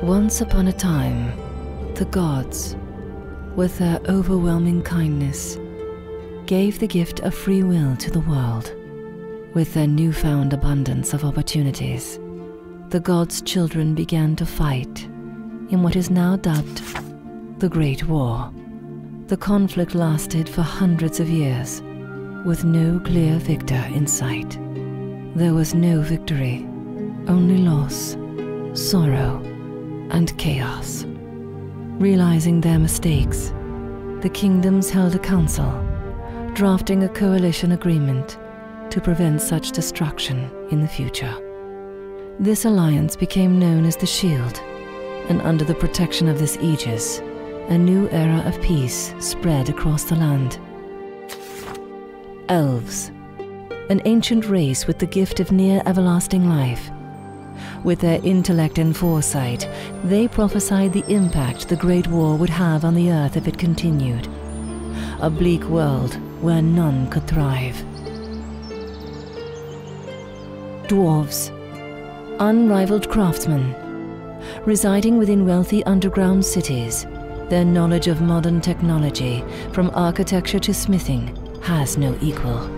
Once upon a time, the gods, with their overwhelming kindness, gave the gift of free will to the world. With their newfound abundance of opportunities, the gods' children began to fight in what is now dubbed the Great War. The conflict lasted for hundreds of years, with no clear victor in sight. There was no victory, only loss, sorrow, and chaos. Realizing their mistakes, the kingdoms held a council, drafting a coalition agreement to prevent such destruction in the future. This alliance became known as the Shield, and under the protection of this aegis, a new era of peace spread across the land. Elves, an ancient race with the gift of near everlasting life. With their intellect and foresight, they prophesied the impact the Great War would have on the earth if it continued. A bleak world where none could thrive. Dwarves, unrivaled craftsmen, residing within wealthy underground cities, their knowledge of modern technology, from architecture to smithing, has no equal.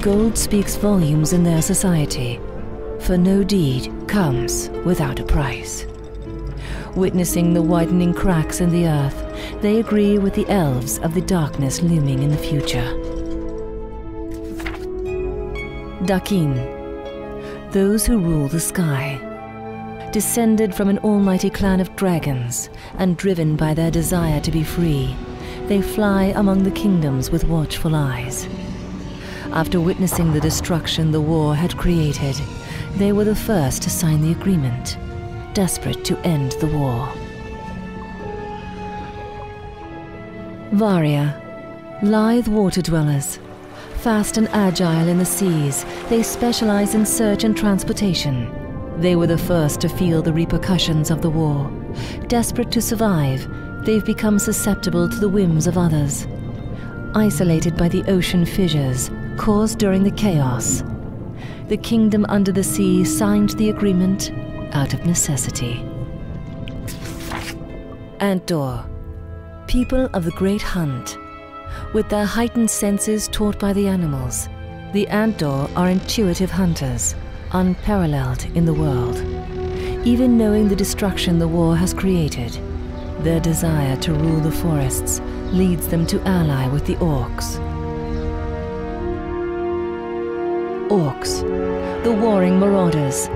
Gold speaks volumes in their society, for no deed comes without a price. Witnessing the widening cracks in the earth, they agree with the elves of the darkness looming in the future. Dakin, those who rule the sky. Descended from an almighty clan of dragons, and driven by their desire to be free, they fly among the kingdoms with watchful eyes. After witnessing the destruction the war had created, they were the first to sign the agreement, desperate to end the war. Varia, lithe water dwellers. Fast and agile in the seas, they specialize in search and transportation. They were the first to feel the repercussions of the war. Desperate to survive, they've become susceptible to the whims of others. Isolated by the ocean fissures caused during the chaos, the kingdom under the sea signed the agreement out of necessity. Antdor, people of the Great Hunt. With their heightened senses taught by the animals, the Antdor are intuitive hunters, unparalleled in the world. Even knowing the destruction the war has created, their desire to rule the forests leads them to ally with the orcs. Orcs, the warring marauders.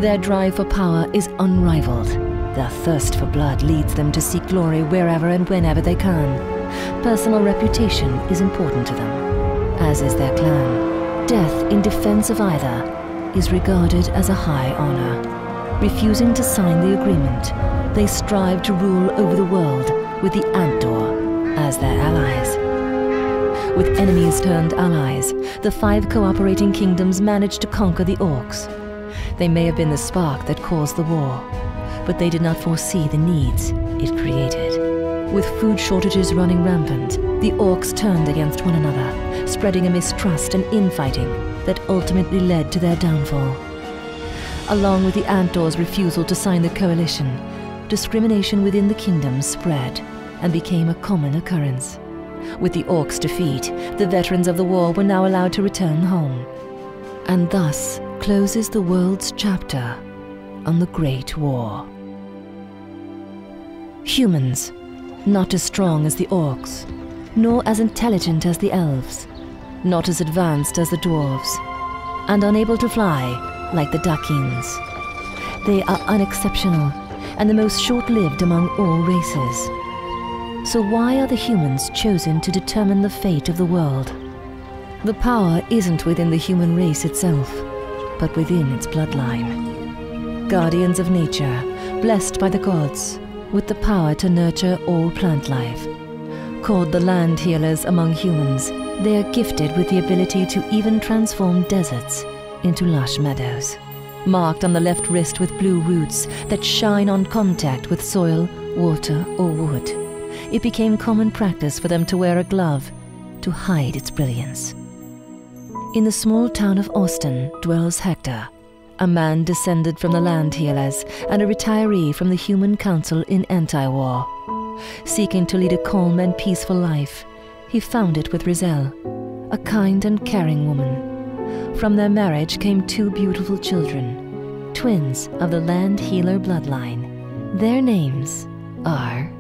Their drive for power is unrivaled. Their thirst for blood leads them to seek glory wherever and whenever they can. Personal reputation is important to them, as is their clan. Death in defense of either is regarded as a high honor. Refusing to sign the agreement, they strive to rule over the world with the Antdor as their allies. With enemies turned allies, the 5 cooperating kingdoms managed to conquer the orcs. They may have been the spark that caused the war, but they did not foresee the needs it created. With food shortages running rampant, the orcs turned against one another, spreading a mistrust and infighting that ultimately led to their downfall. Along with the Antdor's refusal to sign the coalition, discrimination within the kingdoms spread and became a common occurrence. With the orcs' defeat, the veterans of the war were now allowed to return home. And thus closes the world's chapter on the Great War. Humans, not as strong as the orcs, nor as intelligent as the elves, not as advanced as the dwarves, and unable to fly like the Dakins. They are unexceptional and the most short-lived among all races. So why are the humans chosen to determine the fate of the world? The power isn't within the human race itself, but within its bloodline. Guardians of nature, blessed by the gods, with the power to nurture all plant life. Called the land healers among humans, they are gifted with the ability to even transform deserts into lush meadows. Marked on the left wrist with blue roots that shine on contact with soil, water, or wood. It became common practice for them to wear a glove to hide its brilliance. In the small town of Austin dwells Hector, a man descended from the land healers and a retiree from the Human Council in anti-war. Seeking to lead a calm and peaceful life, he found it with Rizelle, a kind and caring woman. From their marriage came 2 beautiful children, twins of the land healer bloodline. Their names are